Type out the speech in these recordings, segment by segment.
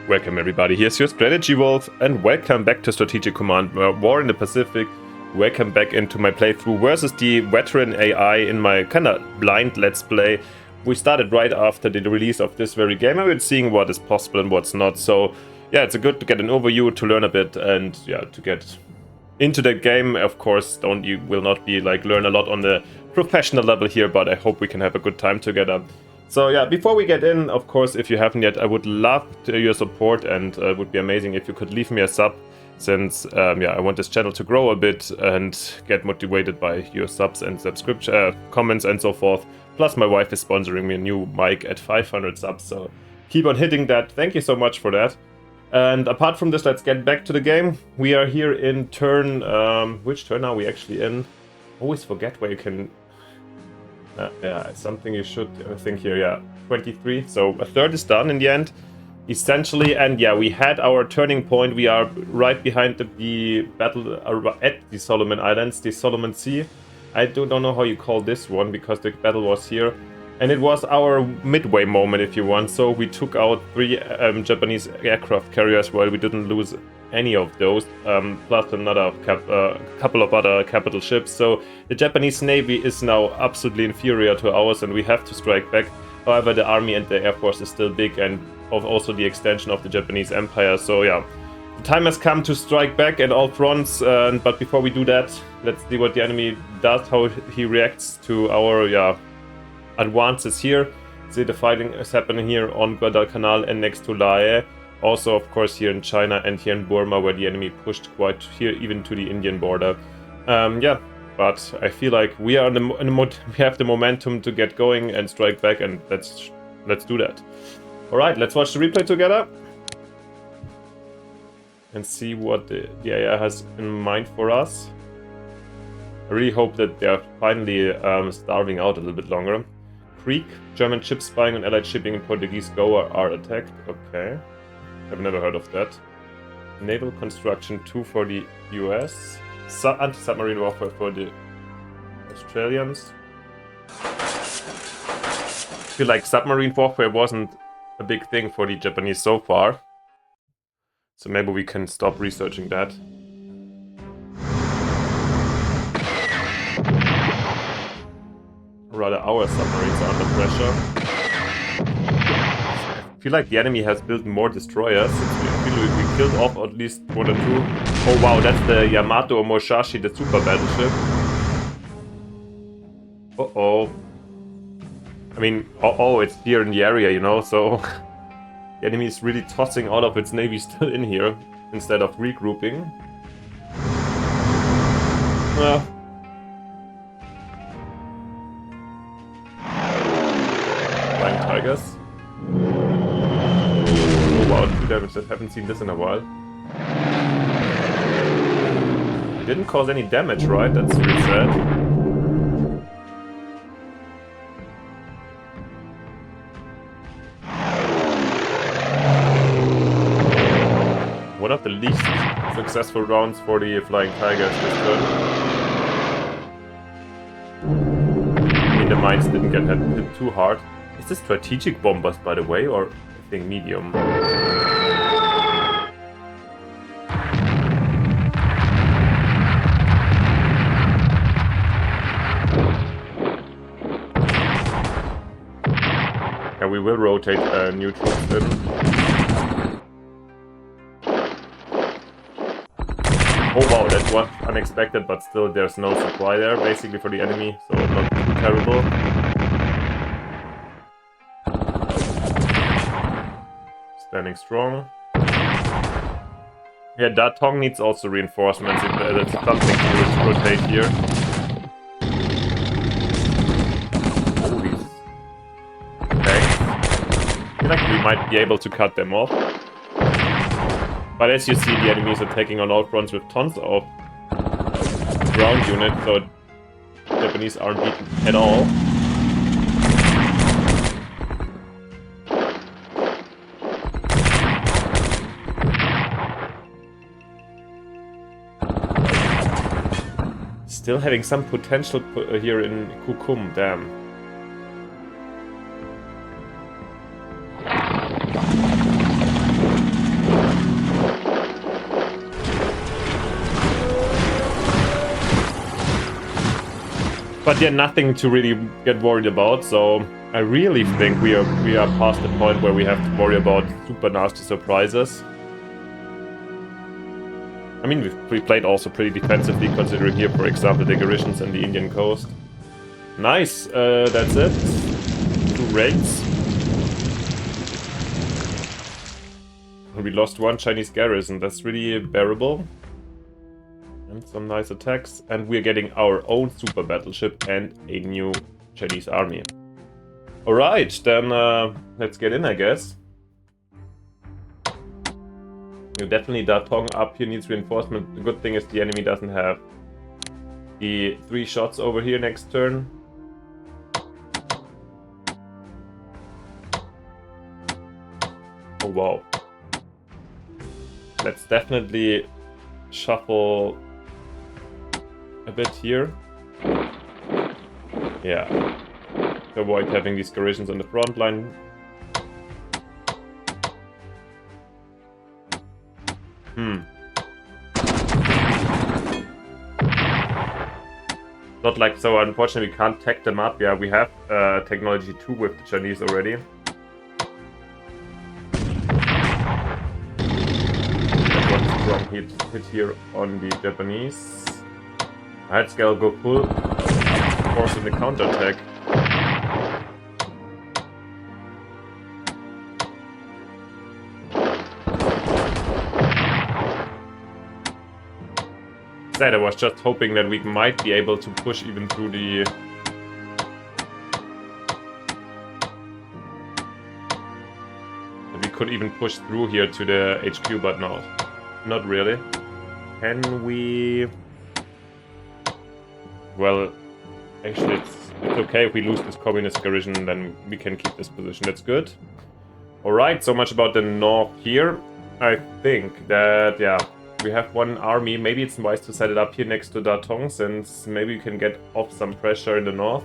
Welcome everybody, here's your Strategy Wolf, and welcome back to Strategic Command War in the Pacific. Welcome back into my playthrough versus the veteran AI in my kinda blind let's play. We started right after the release of this very game, and we're seeing what is possible and what's not. So yeah, it's good to get an overview, to learn a bit, and yeah, to get into the game. Of course, you will not be like learn a lot on the professional level here, but I hope we can have a good time together. So yeah, before we get in, of course, if you haven't yet, I would love your support, and it would be amazing if you could leave me a sub, since yeah, I want this channel to grow a bit and get motivated by your subs and subscription comments and so forth. Plus my wife is sponsoring me a new mic at 500 subs, so keep on hitting that. Thank you so much for that. And apart from this, let's get back to the game. We are here in turn, which turn are we actually in? Always forget where you can... yeah, it's something you should think here, yeah. 23, so a third is done in the end, essentially. And yeah, we had our turning point. We are right behind the battle at the Solomon Islands, the Solomon Sea. I don't know how you call this one, because the battle was here. And it was our midway moment, if you want. So we took out 3 Japanese aircraft carriers while we didn't lose any of those, plus another couple of other capital ships. So the Japanese Navy is now absolutely inferior to ours, and we have to strike back. However, the army and the air force is still big, and also the extension of the Japanese Empire. So yeah, the time has come to strike back at all fronts. But before we do that, let's see what the enemy does, how he reacts to our advances here. See, the fighting is happening here on Guadalcanal and next to Lae. Also, of course, here in China and here in Burma, where the enemy pushed quite here, even to the Indian border. Yeah, but I feel like we are we have the momentum to get going and strike back, and let's do that. All right, let's watch the replay together and see what the AI has in mind for us. I really hope that they are finally starving out a little bit longer. Creek, German ship spying on Allied shipping in Portuguese Goa are attacked. Okay. I've never heard of that. Naval construction 2 for the US. Anti-submarine warfare for the Australians. I feel like submarine warfare wasn't a big thing for the Japanese so far. So maybe we can stop researching that. Rather, our submarines are under pressure. I feel like the enemy has built more destroyers. I feel we killed off at least 1 or 2. Oh wow, that's the Yamato or Musashi, the super battleship. Uh-oh. I mean, it's here in the area, you know, so... the enemy is really tossing all of its navy still in here, instead of regrouping. Flying Tigers. Oh wow, 2 damage. I haven't seen this in a while. Didn't cause any damage, right? That's really sad. One of the least successful rounds for the Flying Tigers this turn. I mean, the mines didn't get hit too hard. Is this strategic bombers, by the way, or I think medium? And we will rotate new troops in. Oh wow, that was unexpected, but still there's no supply there, basically, for the enemy, so not too terrible. Standing strong. Yeah, Datong needs also reinforcements. That's something to rotate here. Oh, these tanks. I feel like we might be able to cut them off. But as you see, the enemies are taking on all fronts with tons of ground units, so the Japanese aren't beaten at all. Still having some potential here in Kukum, damn. But yeah, nothing to really get worried about, so I really think we are past the point where we have to worry about super nasty surprises. I mean, we played also pretty defensively, considering here, for example, the garrisons and the Indian coast. Nice, that's it. 2 raids. We lost 1 Chinese garrison, that's really bearable. And some nice attacks, and we're getting our own super battleship and a new Chinese army. Alright, then let's get in, I guess. Definitely Datong up here needs reinforcement. The good thing is the enemy doesn't have the 3 shots over here next turn. Oh wow. Let's definitely shuffle a bit here. Yeah. To avoid having these garrisons on the front line. Not like so, unfortunately we can't tech them up. Yeah, we have technology 2 with the Chinese already. One strong hit here on the Japanese. Alright, scale go full force in the counterattack. Instead, I was just hoping that we might be able to push even through the... that we could even push through here to the HQ, but no. Not really. Can we... Well, actually it's okay if we lose this communist garrison, then we can keep this position. That's good. Alright, so much about the north here. I think that, yeah, we have 1 army. Maybe it's wise to set it up here next to Datong, since maybe we can get off some pressure in the north.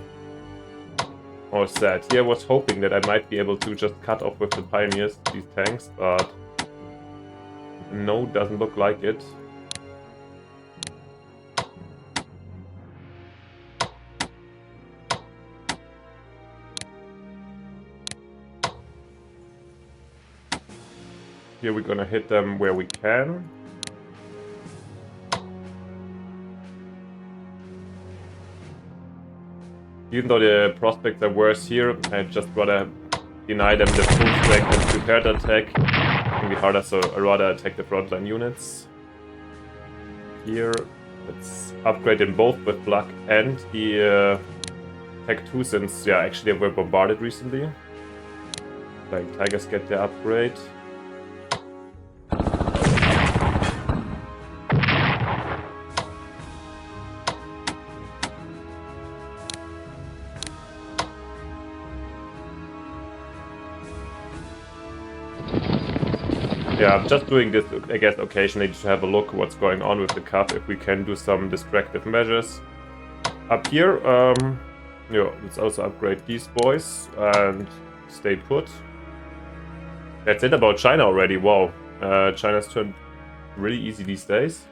Or sad. Here I was hoping that I might be able to just cut off with the pioneers these tanks, but no, doesn't look like it. Here we're gonna hit them where we can. Even though the prospects are worse here, I'd just rather deny them the full strength and prepared attack. It can be harder, so I'd rather attack the frontline units. Here, let's upgrade them both with Flak and the Tech 2, since, yeah, actually they were bombarded recently. Like, Tigers get the upgrade. Yeah, I'm just doing this, I guess, occasionally to have a look what's going on with the CAF, if we can do some distractive measures. Up here, yeah, let's also upgrade these boys and stay put. That's it about China already, wow. China's turned really easy these days.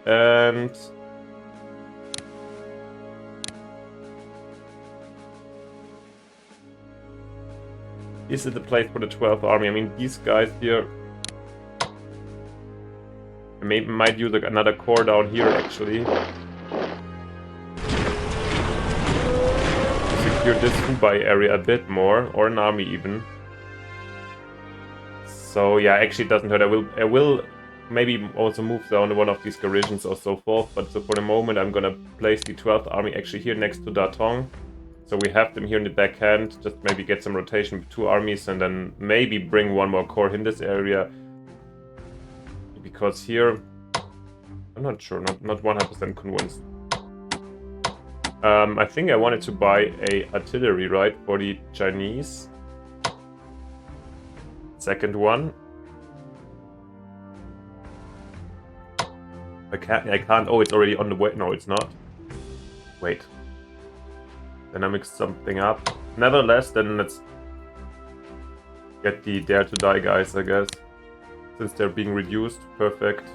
And... this is the place for the 12th army. I mean, these guys here... I might use another corps down here, actually. Secure this Hubei area a bit more, or an army even. So yeah, actually it doesn't hurt. I will maybe also move down one of these garrisons or so forth, but so for the moment I'm gonna place the 12th army actually here next to Datong. So we have them here in the backhand, just maybe get some rotation with 2 armies and then maybe bring 1 more corps in this area. Because here, I'm not sure, not 100% convinced. I think I wanted to buy a artillery, right, for the Chinese. Second one. I can't, oh, it's already on the way, no, it's not. Wait. Then I mixed something up. Nevertheless, then let's get the Dare to Die guys, I guess. Since they're being reduced, perfect.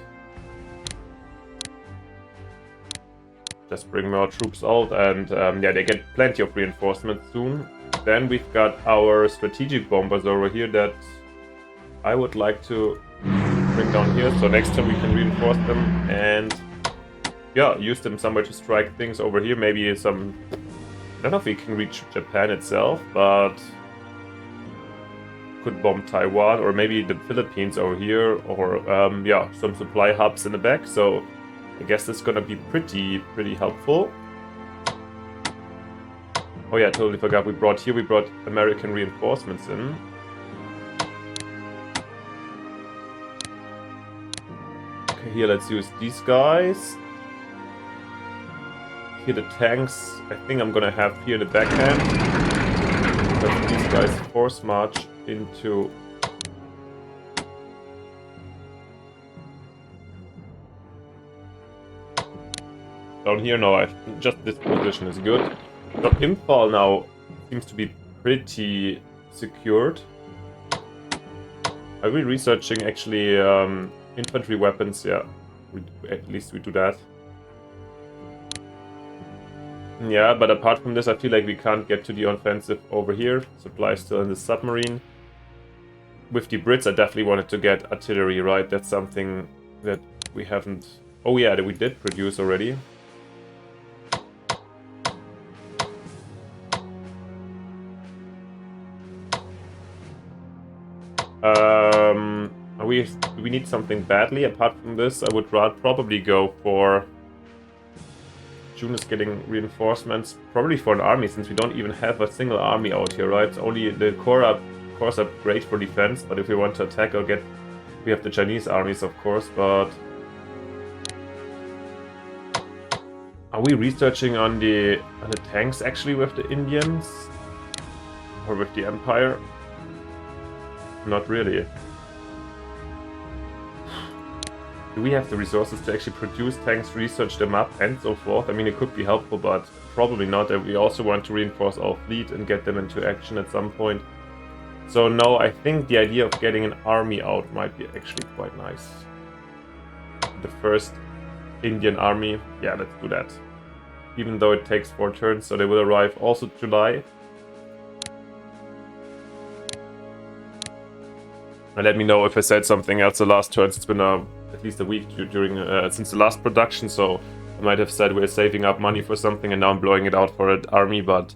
just bring more troops out, and yeah, they get plenty of reinforcements soon. Then we've got our strategic bombers over here that I would like to bring down here, so next time we can reinforce them and yeah, use them somewhere to strike things over here. Maybe some... I don't know if we can reach Japan itself, but could bomb Taiwan or maybe the Philippines over here, or yeah, some supply hubs in the back. So I guess that's gonna be pretty helpful. Oh yeah, I totally forgot. We brought American reinforcements in. Okay, here let's use these guys. Here the tanks, I think I'm gonna have here the backhand. Let these guys force march into... Down here, no, just this position is good. So Imphal now seems to be pretty secured. Are we researching actually infantry weapons? Yeah, at least we do that. Yeah, but apart from this, I feel like we can't get to the offensive over here. Supply is still in the submarine. With the Brits, I definitely wanted to get artillery, right? That's something that we haven't... Oh yeah, that we did produce already. We need something badly. Apart from this, I would probably go for... June is getting reinforcements, probably for an army, since we don't even have a single army out here, right? Only the corps are great for defense, but if we want to attack or get... We have the Chinese armies, of course, but... Are we researching on the tanks, actually, with the Indians? Or with the Empire? Not really. Do we have the resources to actually produce tanks, research them up, and so forth? I mean, it could be helpful, but probably not. And we also want to reinforce our fleet and get them into action at some point. So no, I think the idea of getting an army out might be actually quite nice. The first Indian army, yeah, let's do that. Even though it takes 4 turns, so they will arrive also July. And let me know if I said something else the last turns. It's been at least a week during since the last production, so I might have said we're saving up money for something and now I'm blowing it out for an army, but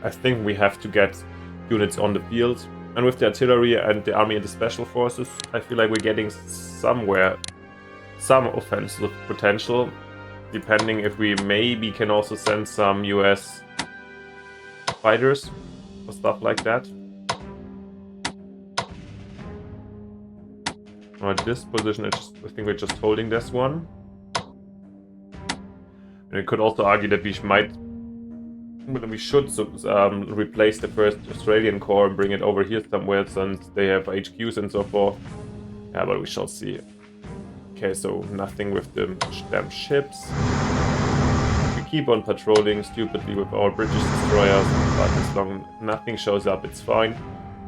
I think we have to get units on the field. And with the artillery and the army and the special forces, I feel like we're getting somewhere some offensive potential, depending if we maybe can also send some US fighters or stuff like that. At this position, I think we're just holding this one. And we could also argue that we should replace the first Australian Corps and bring it over here somewhere, since they have HQs and so forth. Yeah, but we shall see. Okay, so nothing with the damn ships. We keep on patrolling stupidly with our British destroyers, but as long as nothing shows up, it's fine.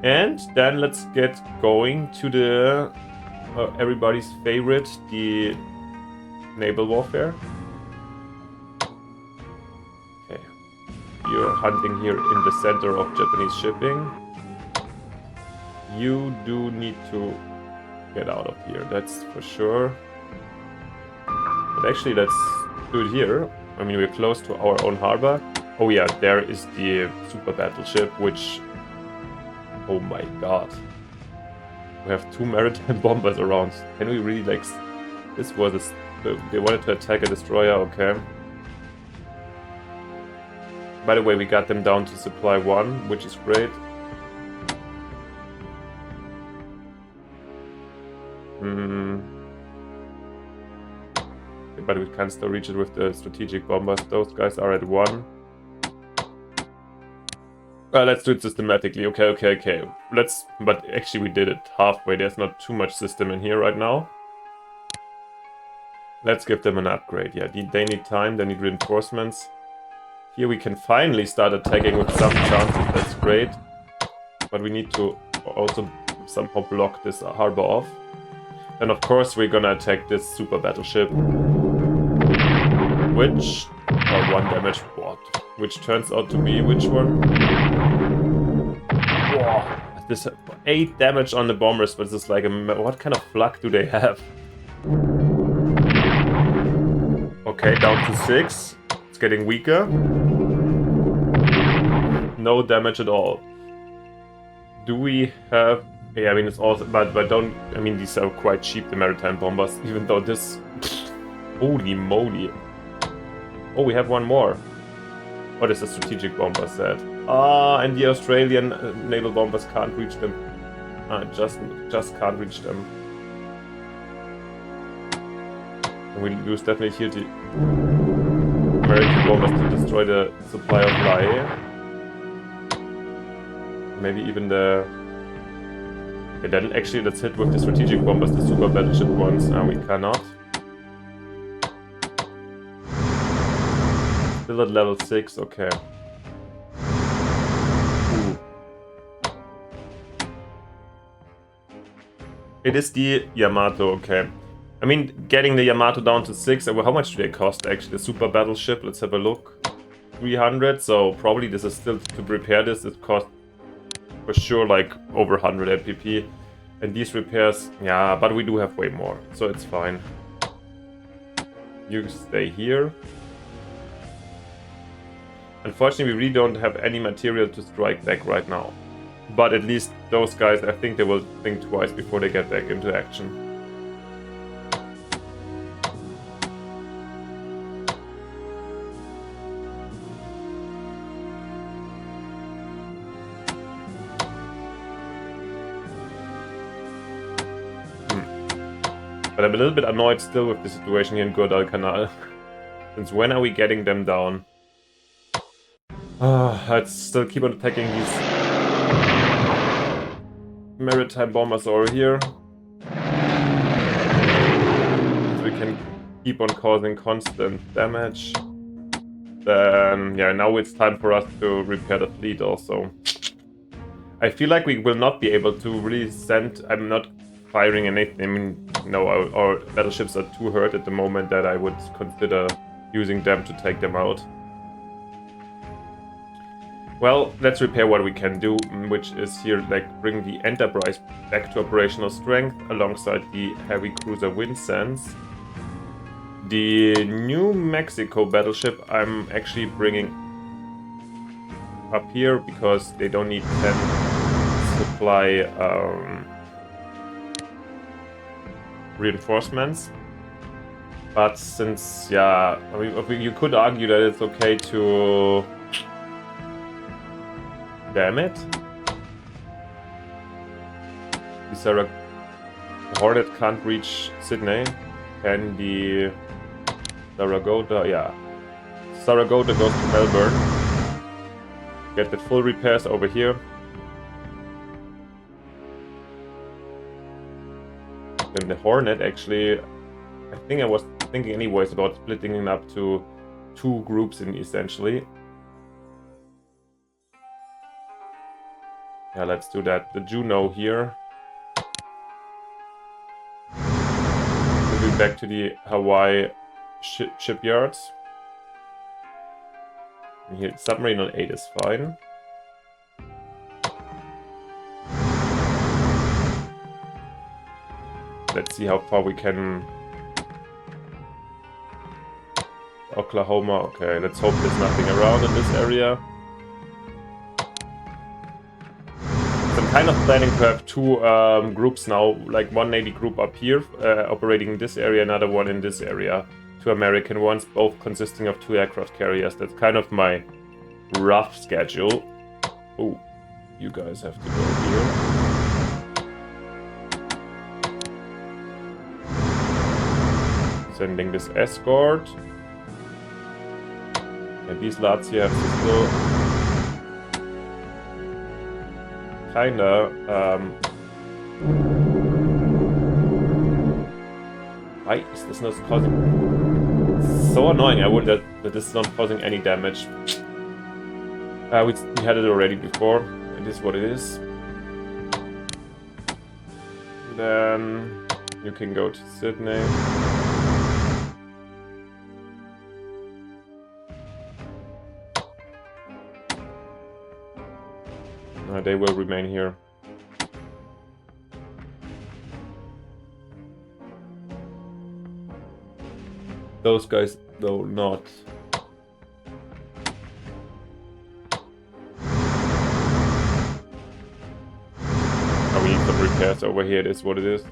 And then let's get going to the... everybody's favorite, the naval warfare. Okay, you're hunting here in the center of Japanese shipping. You do need to get out of here, that's for sure. But actually, let's do it here. I mean, we're close to our own harbor. Oh yeah, there is the super battleship, which... Oh my god. We have 2 maritime bombers around. Can we really, like... This was they wanted to attack a destroyer, okay. By the way, we got them down to supply 1, which is great. But we can still reach it with the strategic bombers. Those guys are at 1. Let's do it systematically. Okay. But actually we did it halfway. There's not too much system in here right now. Let's give them an upgrade. Yeah, they need time, they need reinforcements. Here we can finally start attacking with some chances. That's great. But we need to also somehow block this harbor off. And of course we're gonna attack this super battleship. Which Or 1 damage. What? Which turns out to be which one? Whoa. This 8 damage on the bombers, but this is like a... What kind of flak do they have? Okay, down to 6. It's getting weaker. No damage at all. Do we have... Yeah, I mean, it's also... But don't... I mean, these are quite cheap, the maritime bombers, even though this... Holy moly. Oh, we have one more. What is the strategic bomber set? Ah, and the Australian naval bombers can't reach them. Just can't reach them. And we use definitely here the American bombers to destroy the supply of Lie. Maybe even the... Okay, then actually let's hit with the strategic bombers, the super battleship ones. We cannot. Still at level 6, okay. Ooh. It is the Yamato, okay. I mean, getting the Yamato down to 6, how much do they cost actually? The super battleship, let's have a look. 300, so probably this is still, to repair this, it costs for sure like over 100 MPP. And these repairs, yeah, but we do have way more, so it's fine. You stay here. Unfortunately, we really don't have any material to strike back right now. But at least those guys, I think they will think twice before they get back into action. But I'm a little bit annoyed still with the situation here in Guadalcanal. Since when are we getting them down? Let's still keep on attacking these maritime bombers over here. So we can keep on causing constant damage. Then, yeah, now it's time for us to repair the fleet also. I feel like we will not be able to really send... I'm not firing anything. I mean, no, our battleships are too hurt at the moment that I would consider using them to take them out. Well, let's repair what we can do, which is here, like, bring the Enterprise back to operational strength alongside the heavy cruiser Vincennes. The New Mexico battleship I'm actually bringing up here because they don't need 10 supply reinforcements. But since, yeah, I mean, you could argue that it's okay to... Damn it. The Hornet can't reach Sydney. Can the Saratoga, yeah. Saratoga goes to Melbourne. Get the full repairs over here. Then the Hornet actually, I think I was thinking anyways about splitting it up to 2 groups in essentially. Yeah, let's do that. The Juno here. Moving back to the Hawaii shipyards. And here, submarine on 8 is fine. Let's see how far we can... Oklahoma, okay, let's hope there's nothing around in this area. So I'm kind of planning to have 2 groups now, like one Navy group up here, operating in this area, another one in this area. 2 American ones, both consisting of 2 aircraft carriers. That's kind of my rough schedule. Oh, you guys have to go here. Sending this escort. And these lads here have to still kinda why is this not causing... So annoying, I would that this is not causing any damage. We had it already before. It is what it is. Then you can go to Sydney. they will remain here. Those guys, though, not. Oh, we need some repairs over here. It is what it is.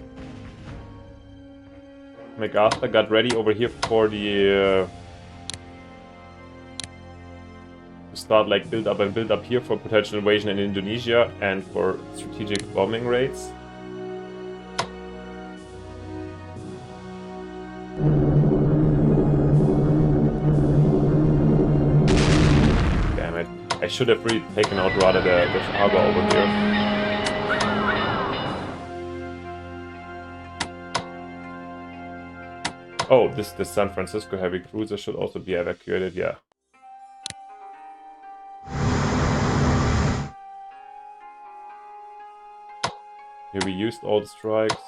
MacArthur got ready over here for the to start like build up here for potential invasion in Indonesia and for strategic bombing raids. Damn it. I should have really taken out rather the harbor over here. Oh, this San Francisco heavy cruiser should also be evacuated, yeah. Here we used all the strikes.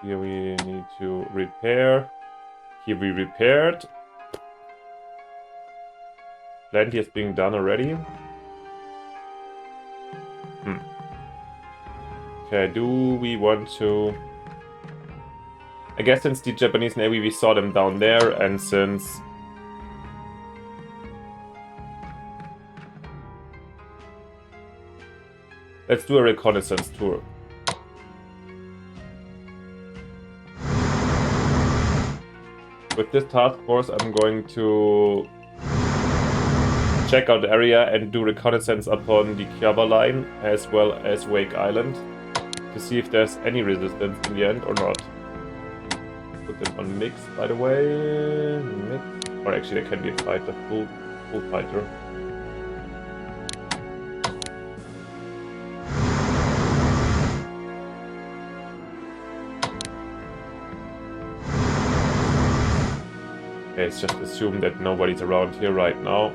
Here we need to repair. Here we repaired. Plenty is being done already. Okay, do we want to... I guess since the Japanese Navy, we saw them down there, and since... Let's do a reconnaissance tour. With this task force, I'm going to check out the area and do reconnaissance upon the Kiava line, as well as Wake Island, to see if there's any resistance in the end or not. Put them on mix, by the way. Mix. Or actually, there can be a fighter, full fighter. Okay, let's just assume that nobody's around here right now.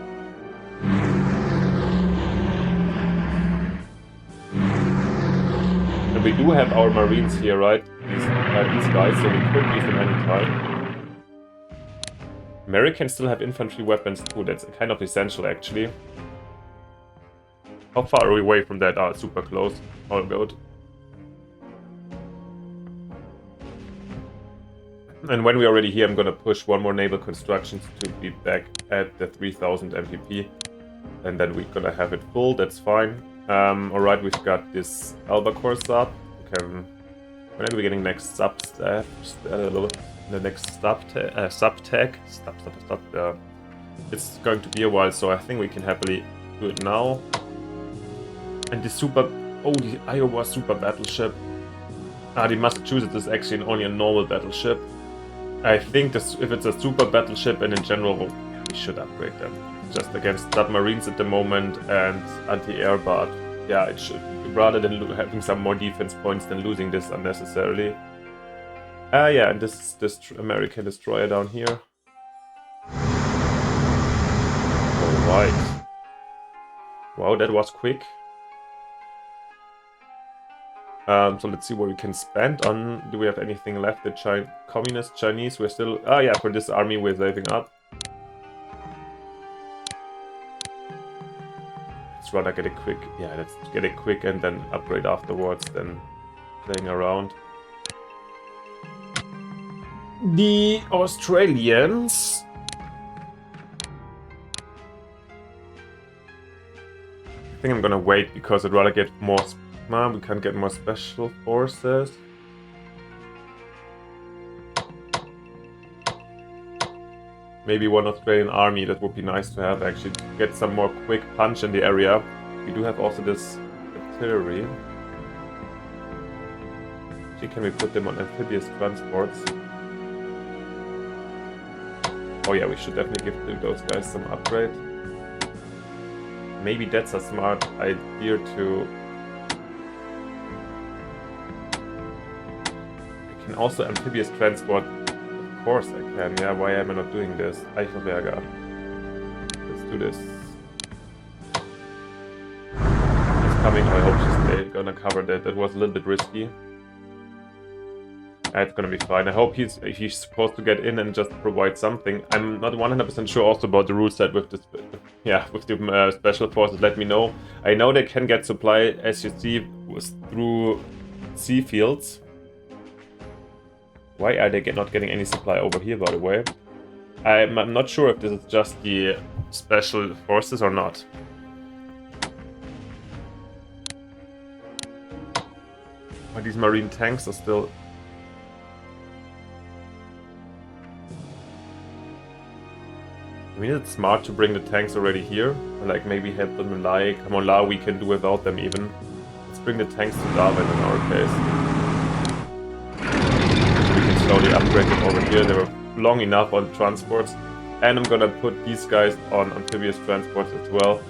And we do have our Marines here, right? These guys, so we could use them anytime. Americans still have infantry weapons too, that's kind of essential actually. How far are we away from that? Ah, super close. All good. And when we're already here, I'm gonna push one more naval construction to be back at the 3000 MPP. And then we're gonna have it full, that's fine. Alright, we've got this Albacore sub. Okay, when are we getting next the next sub tag? It's going to be a while, so I think we can happily do it now. And the the Iowa super battleship. The Massachusetts is actually only a normal battleship. I think this, if it's a super battleship and in general, we should upgrade them. Just against submarines at the moment and anti-air, but yeah, it should, rather than having some more defense points than losing this unnecessarily. Yeah, and this American destroyer down here. Alright. Wow, that was quick. So let's see what we can spend on. Do we have anything left? The Communist Chinese, we're still... Ah, yeah, for this army we're saving up. Let's rather get it quick. Yeah, let's get it quick and then upgrade afterwards than playing around. The Australians... I think I'm gonna wait because I'd rather get more... we can't get more special forces. Maybe one Australian army, that would be nice to have actually, to get some more quick punch in the area. We do have also this artillery. Actually, can we put them on amphibious transports? Oh yeah, we should definitely give those guys some upgrade. Maybe that's a smart idea to... I can also amphibious transport. Of course I can, yeah, why am I not doing this? Eichelberger. Let's do this. It's coming, I hope she's gonna cover that. That was a little bit risky. It's gonna be fine. I hope he's supposed to get in and just provide something. I'm not 100% sure also about the rule set with this. Yeah, with the special forces. Let me know. I know they can get supply, as you see, through sea fields. Why are they not getting any supply over here, by the way? I'm not sure if this is just the special forces or not. But these marine tanks are still... I mean, it's smart to bring the tanks already here. Like, maybe help them in Lai. Come on, La, we can do without them even. Let's bring the tanks to Darwin in our case. We can slowly upgrade them over here. They were long enough on transports. And I'm gonna put these guys on amphibious transports as well.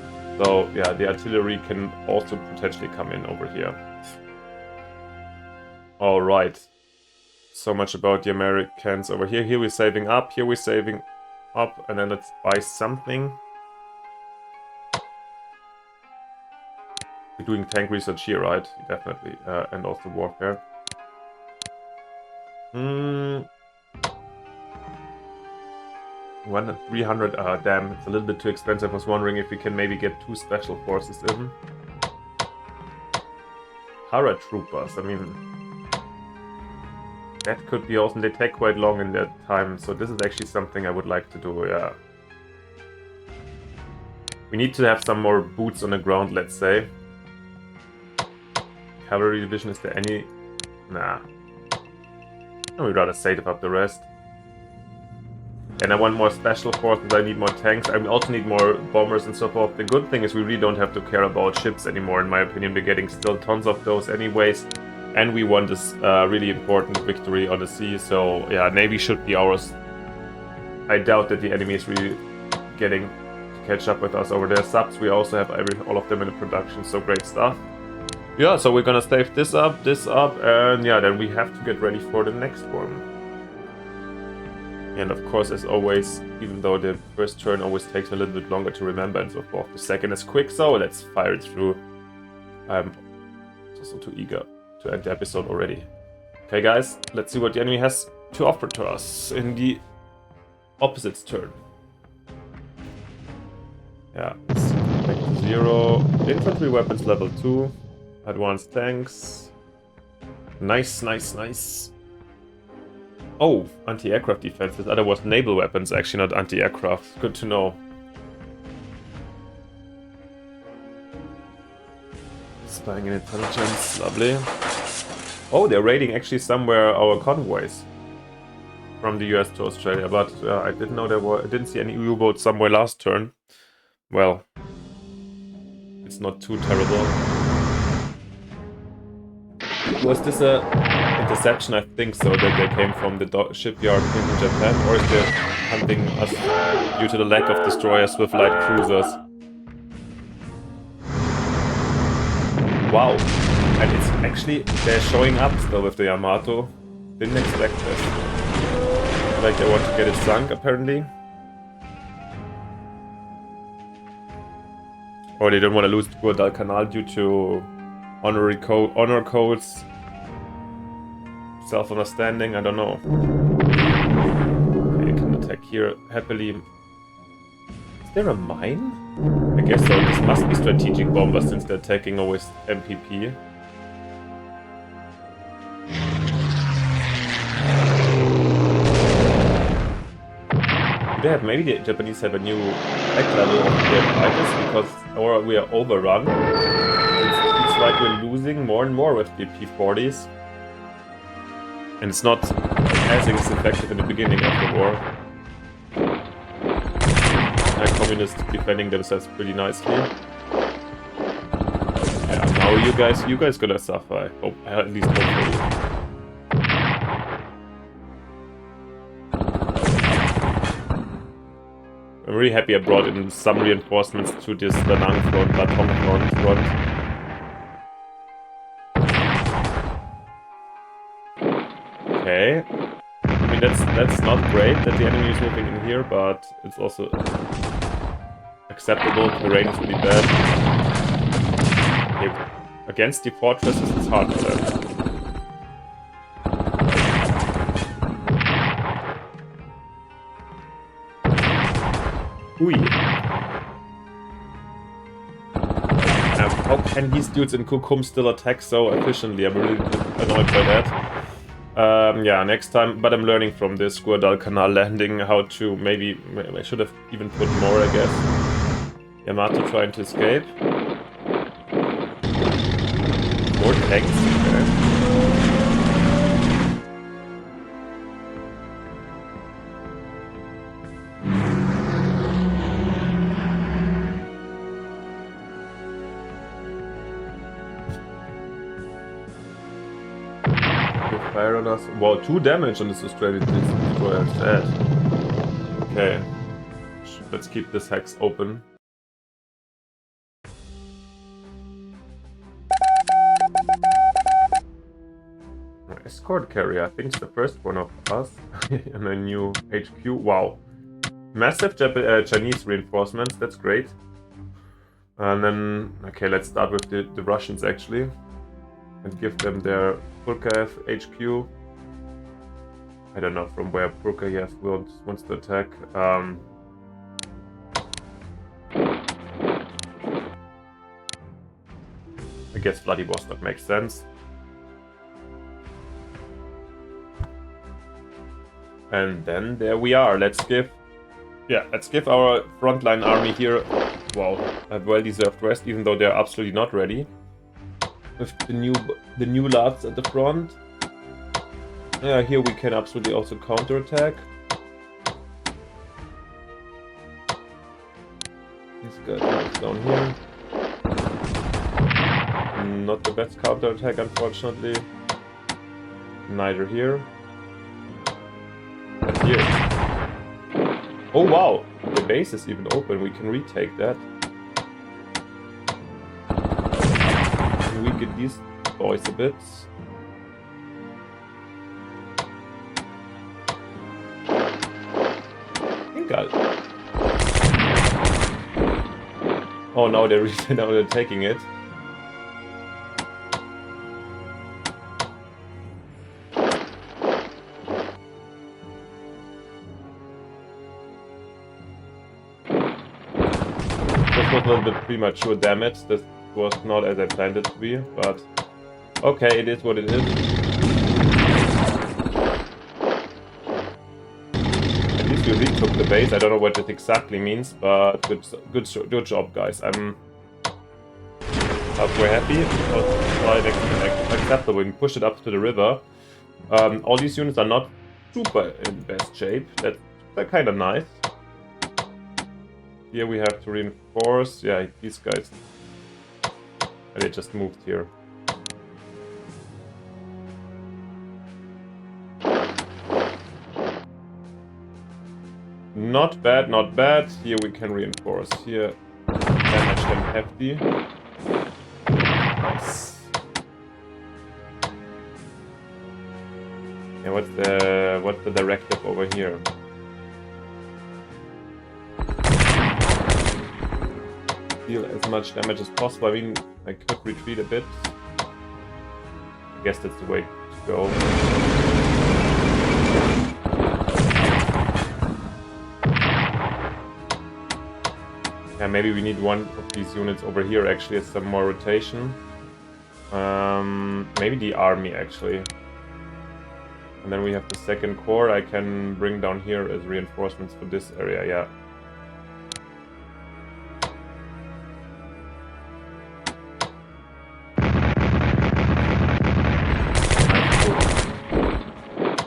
So, yeah, the artillery can also potentially come in over here. Alright. So much about the Americans over here. Here we're saving up. Here we're saving up, and then let's buy something. We're doing tank research here, right? Definitely, and also warfare. 300, damn, it's a little bit too expensive. I was wondering if we can maybe get 2 special forces in. Paratroopers, I mean... That could be awesome. They take quite long in their time, so this is actually something I would like to do, yeah. We need to have some more boots on the ground, let's say. Cavalry division, is there any... Nah. We'd rather save up the rest. And I want more special forces, I need more tanks, I also need more bombers and so forth. The good thing is we really don't have to care about ships anymore, in my opinion. We're getting still tons of those anyways. And we won this really important victory on the sea, so yeah, Navy should be ours. I doubt that the enemy is really getting to catch up with us over there. Subs, we also have all of them in the production, so great stuff. Yeah, so we're gonna save this up, and yeah, then we have to get ready for the next one. And of course, as always, even though the first turn always takes a little bit longer to remember and so forth, the second is quick, so let's fire it through. I'm also too eager to end the episode already. Okay guys, let's see what the enemy has to offer to us in the opposite's turn. Yeah, back to 0. Infantry weapons level 2. Advanced tanks. Nice, nice, nice. Oh, anti-aircraft defenses. That was naval weapons actually, not anti-aircraft. Good to know. Spying and intelligence, lovely. Oh, they're raiding actually somewhere our convoys from the US to Australia, but I didn't know I didn't see any U-boats somewhere last turn. Well, it's not too terrible. Was this a interception? I think so, that they came from the shipyard in Japan, or is they hunting us due to the lack of destroyers with light cruisers? Wow, and it's actually, they're showing up still with the Yamato. Didn't expect this. Like they want to get it sunk, apparently. Or they don't want to lose Guadalcanal due to honor codes, self-understanding, I don't know. Okay, you can attack here happily. Is there a mine? I guess so, this must be strategic bombers since they're attacking always MPP. Maybe the Japanese have a new act level of their fighters because we are overrun. It's like we're losing more and more with the P-40s. And it's not as effective in the beginning of the war. Communists defending themselves pretty nicely. Yeah, now you guys gonna suffer. At least hopefully. I'm really happy I brought in some reinforcements to this Danang front, Batong front. Okay. I mean, that's not great that the enemy is moving in here, but it's also acceptable. Terrain is really bad. Okay. Against the fortresses, it's hard for them. Hui. How can these dudes in Kukum still attack so efficiently? I'm really annoyed by that. Yeah, next time, but I'm learning from this Guadalcanal landing how to maybe, I should have even put more, I guess. Yamato trying to escape. More tanks? Okay. Fire on us. Wow, 2 damage on this Australian destroyer instead. Okay. Let's keep this hex open. Escort carrier, I think it's the first one of us. And a new HQ. Wow. Massive Chinese reinforcements, that's great. And then, okay, let's start with the Russians actually. And give them their Pulkaev HQ. I don't know from where Pulkaev wants to attack. I guess Vladivostok makes sense. And then there we are. Let's give our frontline army here, wow, a well-deserved rest, even though they're absolutely not ready. With the new lads at the front. Yeah, here we can absolutely also counterattack. This guy is down here. Not the best counterattack, unfortunately. Neither here. But here. Oh wow! The base is even open, we can retake that. We get these boys a bit. I think I'll... Oh no, now they're taking it. This was a little bit premature damage. This was not as I planned it to be, but okay, it is what it is. At least we retook the base. I don't know what it exactly means, but good job, guys. I'm halfway happy. It was quite acceptable. We pushed it up to the river. All these units are not super in best shape. They're kind of nice. Here we have to reinforce. Yeah, these guys. They just moved here. Not bad, not bad. Here we can reinforce. Here, damage them hefty. Nice. Yeah, what's the directive over here? Deal as much damage as possible. I mean, I could retreat a bit. I guess that's the way to go. Yeah, maybe we need one of these units over here actually as some more rotation. Maybe the army actually. And then we have the second corps I can bring down here as reinforcements for this area, yeah.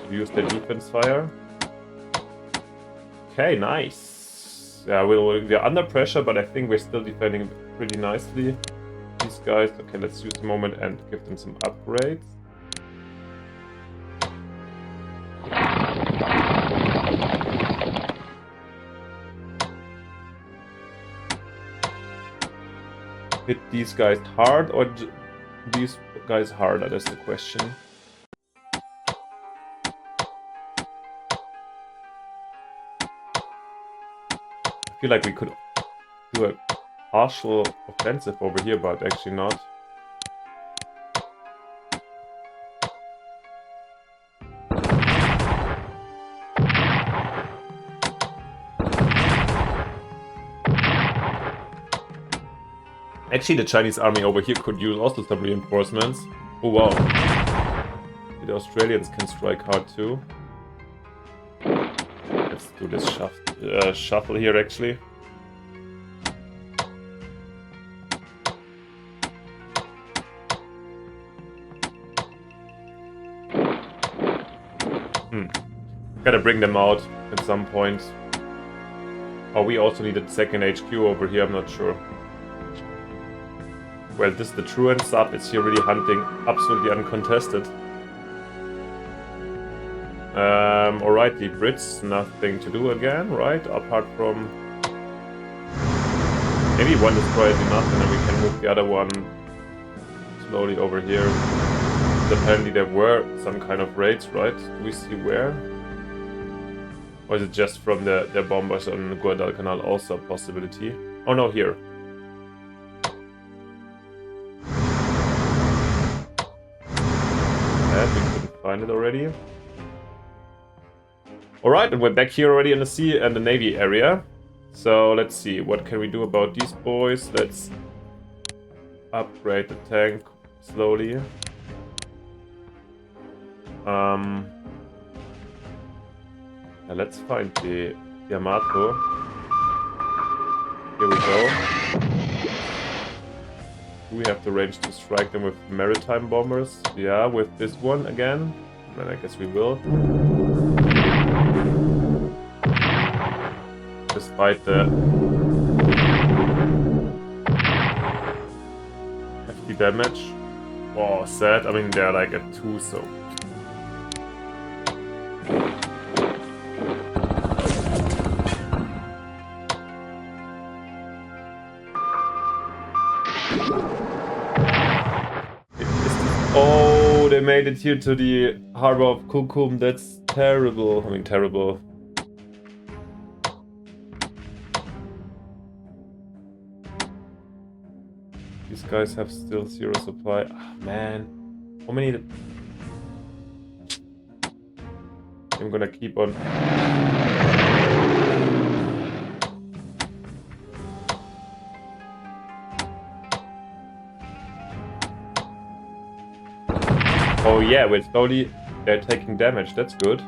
Use the defense fire. Okay, nice. Yeah, we're under pressure, but I think we're still defending pretty nicely. These guys. Okay, let's use a moment and give them some upgrades. Hit these guys hard or these guys harder? That's the question. I feel like we could do a partial offensive over here, but actually not. Actually, the Chinese army over here could use also some reinforcements. Oh wow. The Australians can strike hard too. Let's do this shuffle here actually. Gotta bring them out at some point. Oh, we also need a second HQ over here, I'm not sure. Well, this is the truant sub, is here really hunting, absolutely uncontested. Alright, the Brits, nothing to do again, right? Apart from... Maybe one destroyer is enough and then we can move the other one slowly over here. Apparently there were some kind of raids, right? Do we see where? Or is it just from their bombers on the Guadalcanal also a possibility? Oh no, here. That we couldn't find it already. Alright, and we're back here already in the sea and the navy area. So let's see, what can we do about these boys? Let's upgrade the tank slowly. Yeah, let's find the Yamato. Here we go. Do we have the range to strike them with maritime bombers? Yeah, with this one again. Then I guess we will. Despite the hefty damage. Oh, sad. I mean, they're like at 2, so... Oh, they made it here to the harbor of Kukum. That's terrible. I mean, terrible. These guys have still 0 supply. Oh, man. How many... I'm gonna keep on... Oh yeah, well, slowly they're taking damage, that's good. I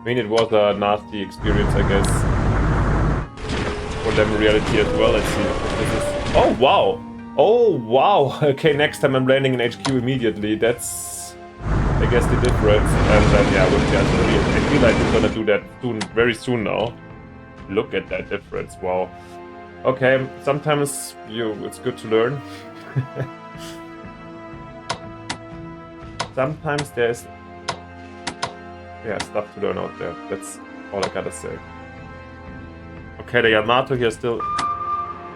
mean, it was a nasty experience, I guess. For them in reality as well, let's see. This is... Oh wow! Oh wow! Okay, next time I'm landing in HQ immediately, that's... I guess the difference. And then yeah, with the artillery, I feel like we're gonna do that soon, very soon now. Look at that difference, wow. Okay, sometimes it's good to learn. Sometimes there's stuff to learn out there. That's all I gotta say. Okay, the Yamato here is still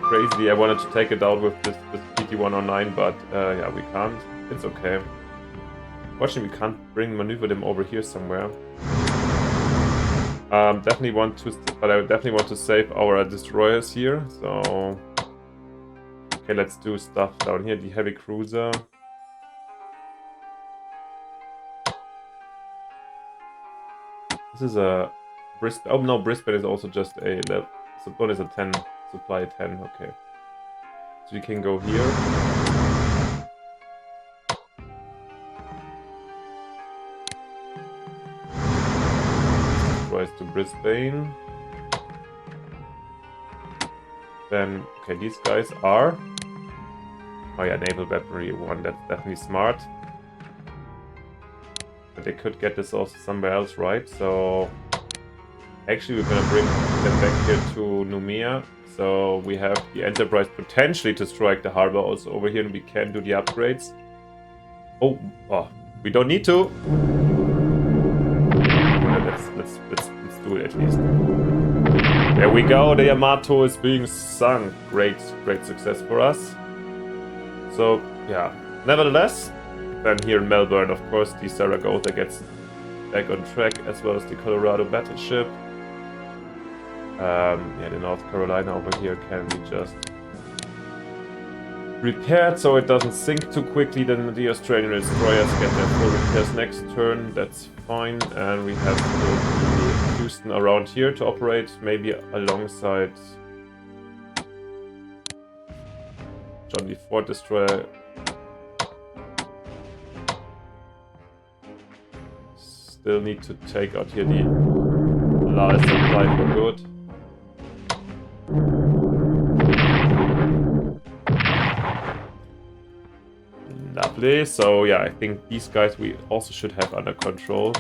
crazy. I wanted to take it out with this PT-109, but yeah, we can't. It's okay. Fortunately, we can't maneuver them over here somewhere. Definitely want to, but I definitely want to save our destroyers here. So okay, let's do stuff down here. The heavy cruiser. This is a Brisbane. Oh no, Brisbane is also just a level. So one is a 10 supply 10. Okay, so you can go here. Rise to Brisbane. Then okay, these guys are. Oh yeah, naval weaponry 1. That's definitely smart. But they could get this also somewhere else, right? So actually we're gonna bring them back here to Noumea. So we have the Enterprise potentially to strike the harbor also over here, and we can do the upgrades. Oh, we don't need to. Let's do it at least. There we go. The Yamato is being sunk. Great success for us. So yeah, nevertheless. Then here in Melbourne, of course, the Zaragoza gets back on track, as well as the Colorado battleship. Yeah, the North Carolina over here can be just repaired so it doesn't sink too quickly. Then the Australian destroyers get their full repairs next turn. That's fine. And we have the Kingston around here to operate, maybe alongside John D4 destroyer. Still need to take out here the last supply for good. Lovely. So yeah, I think these guys we also should have under control.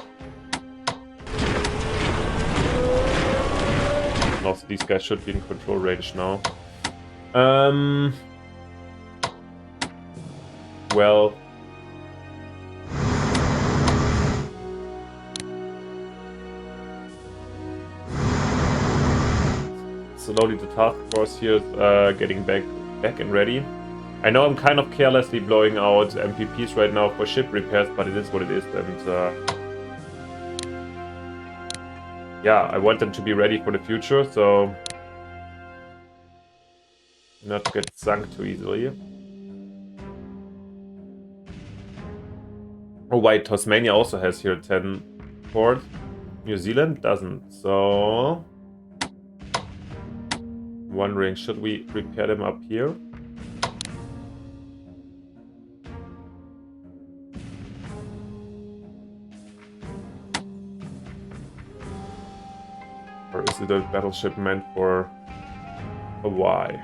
Also, these guys should be in control range now. Well, slowly the task force here is getting back and ready. I know I'm kind of carelessly blowing out MPPs right now for ship repairs, but it is what it is, and yeah, I want them to be ready for the future, so not get sunk too easily. Oh wait, Tasmania also has here 10 port. New Zealand doesn't, so wondering, should we repair them up here? Or is it a battleship meant for Hawaii?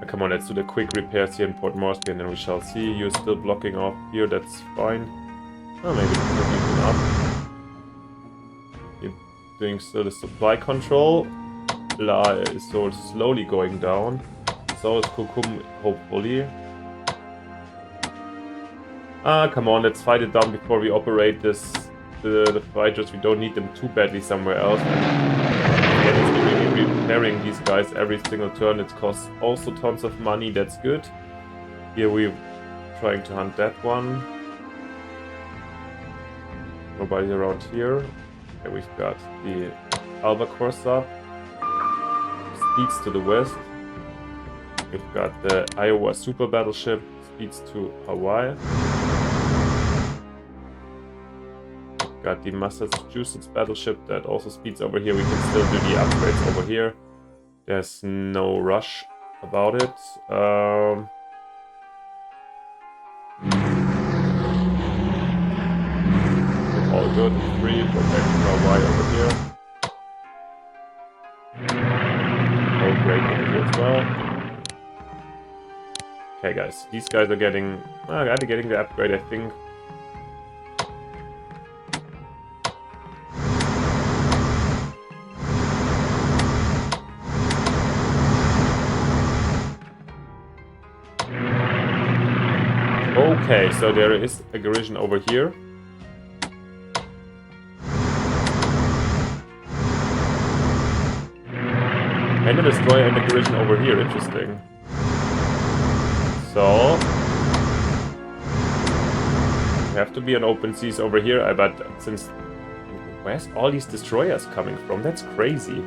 Come on, let's do the quick repairs here in Port Moresby and then we shall see. You're still blocking off here, that's fine. Oh, maybe it's not even up. You're doing still the supply control. La is so slowly going down. So is Kukum, hopefully. Come on, let's fight it down before we operate this. The fighters, we don't need them too badly somewhere else. And really repairing these guys every single turn, it costs also tons of money, that's good. Here we're trying to hunt that one. Nobody around here. Okay, we've got the Albacore up. Speeds to the west. We've got the Iowa super battleship, speeds to Hawaii. Got the Massachusetts battleship that also speeds over here. We can still do the upgrades over here. There's no rush about it. All good. Free. Go back to Hawaii over here. Oh, great over here as well. Okay, guys. These guys are getting the upgrade, I think. Okay, so there is a garrison over here. And a destroyer and a garrison over here, interesting. So we have to be on open seas over here, but since where's all these destroyers coming from? That's crazy.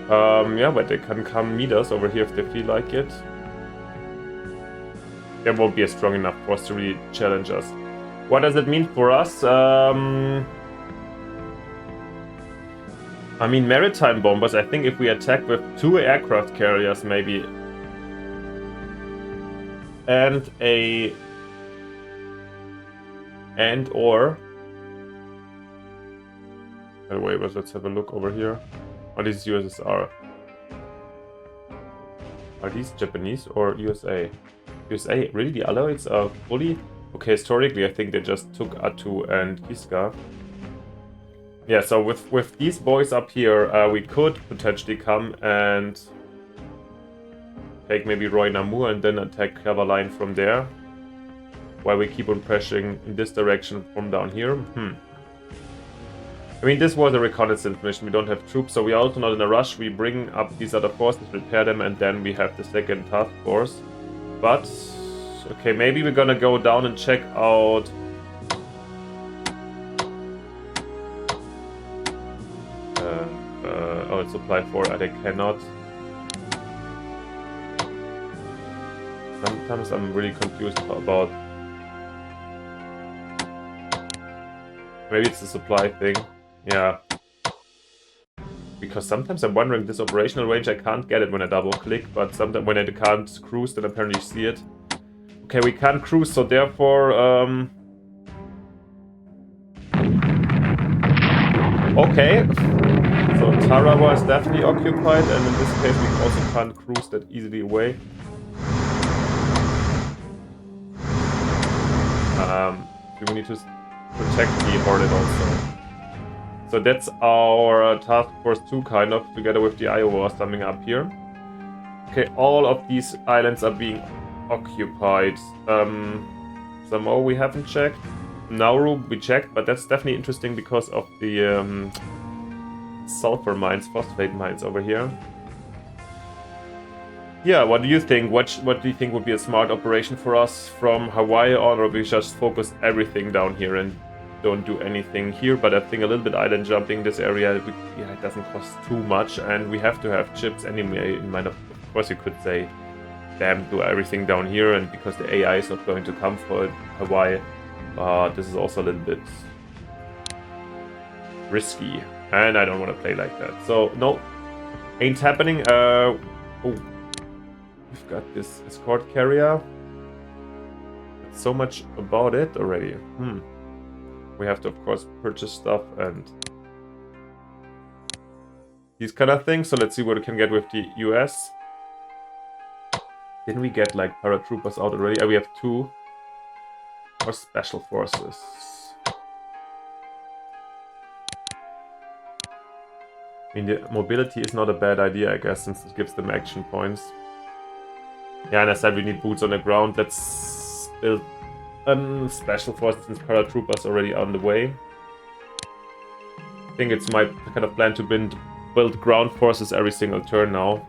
Yeah, but they can come meet us over here if they feel like it. There won't be a strong enough force to really challenge us. What does it mean for us? I mean, maritime bombers, I think if we attack with 2 aircraft carriers maybe, and or by the way, let's have a look over here. What is USSR? Are these Japanese or USA? USA, really? The Allies are fully? Okay, historically, I think they just took Atu and Kiska. Yeah, so with these boys up here, we could potentially come and take maybe Roy Namur and then attack Cavaline from there. While we keep on pressuring in this direction from down here. I mean, this was a reconnaissance mission. We don't have troops, so we are also not in a rush. We bring up these other forces, repair them, and then we have the second task force. But, okay, maybe we're gonna go down and check out... oh, it's supply 4, they cannot. Sometimes I'm really confused about... Maybe it's the supply thing. Yeah. Because sometimes I'm wondering, this operational range, I can't get it when I double click, but sometimes when I can't cruise, then apparently you see it. Okay, we can't cruise, so therefore, okay. So Tarawa is definitely occupied, and in this case we also can't cruise that easily away. We need to protect the Hornet also. So that's our task force 2, kind of, together with the Iowa summing up here. Okay, all of these islands are being occupied. Samoa we haven't checked. Nauru we checked, but that's definitely interesting because of the sulfur mines, phosphate mines over here. Yeah, what do you think? What do you think would be a smart operation for us from Hawaii on, or we just focus everything down here and don't do anything here? But I think a little bit island jumping this area, yeah, it doesn't cost too much, and we have to have chips anyway in mind. Of course, you could say, damn, do everything down here, and because the AI is not going to come for Hawaii, this is also a little bit risky, and I don't want to play like that. So no, ain't happening. Oh. We've got this escort carrier. So much about it already. We have to, of course, purchase stuff and these kind of things. So let's see what we can get with the US. Didn't we get like paratroopers out already? Oh, we have 2. Or special forces. I mean, the mobility is not a bad idea, I guess, since it gives them action points. Yeah, and I said we need boots on the ground. Let's build special forces since paratroopers already on the way. I think it's my kind of plan to build ground forces every single turn now.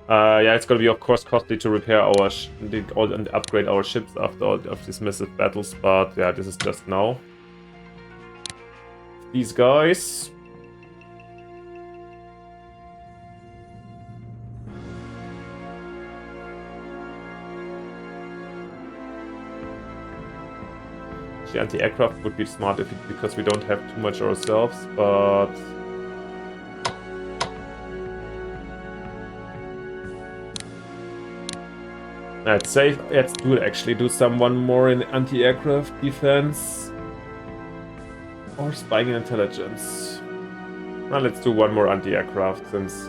Yeah, it's gonna be of course costly to repair our and upgrade our ships after all of these massive battles, but yeah, this is just now. These guys. The anti-aircraft would be smart because we don't have too much ourselves, but let's save. Let's do one more in anti-aircraft defense or spying and intelligence. Well, let's do one more anti-aircraft since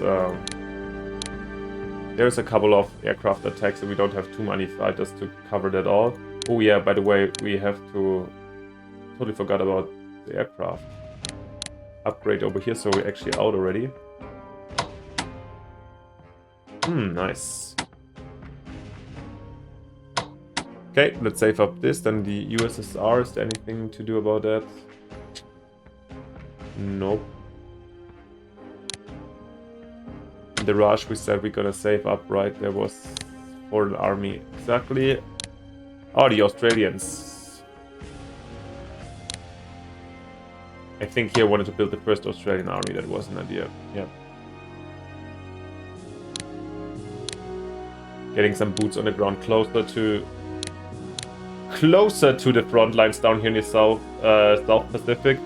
there's a couple of aircraft attacks and we don't have too many fighters to cover that all. Oh yeah, by the way, we have to... Totally forgot about the aircraft. Upgrade over here, so we're actually out already. Nice. Okay, let's save up this. Then the USSR, is there anything to do about that? Nope. The Raj we said we're gonna save up, right? There was for the army. Exactly. Oh, the Australians. I think here wanted to build the first Australian army. That was an idea. Yeah. Getting some boots on the ground closer to the front lines down here in the South Pacific.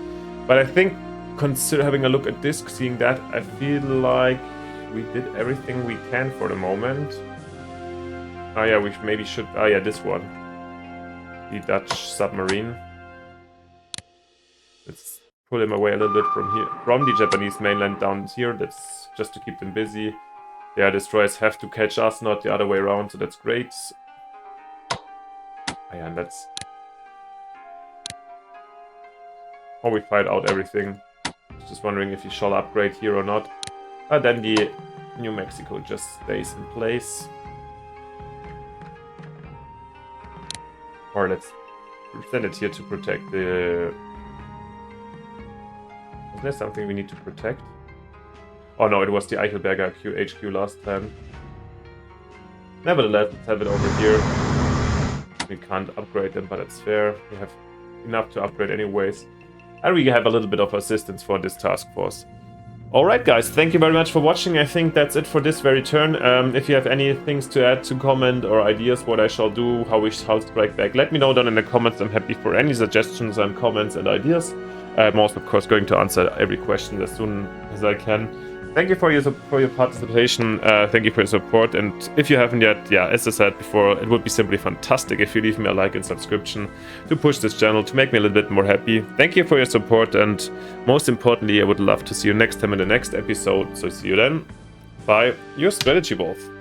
But I think, consider having a look at this, seeing that, I feel like we did everything we can for the moment. Oh yeah, we maybe should... Oh yeah, this one. The Dutch submarine. Let's pull him away a little bit from here, from the Japanese mainland down here. That's just to keep them busy. Yeah, destroyers have to catch us, not the other way around, so that's great. Oh yeah, and that's... Oh, we fired out everything. Just wondering if you shall upgrade here or not. Then the New Mexico just stays in place. Or let's send it here to protect the... Isn't there something we need to protect? Oh no, it was the Eichelberger HQ last time. Nevertheless, let's have it over here. We can't upgrade them, but it's fair. We have enough to upgrade anyways. And we have a little bit of assistance for this task force. Alright guys, thank you very much for watching. I think that's it for this very turn. If you have any things to add, to comment, or ideas what I shall do, how we shall strike back, let me know down in the comments. I'm happy for any suggestions and comments and ideas. I'm also, of course, going to answer every question as soon as I can. Thank you for your participation. Thank you for your support. And if you haven't yet, yeah, as I said before, it would be simply fantastic if you leave me a like and subscription to push this channel, to make me a little bit more happy. Thank you for your support. And most importantly, I would love to see you next time in the next episode. So see you then. Bye, your Strategy Wolf.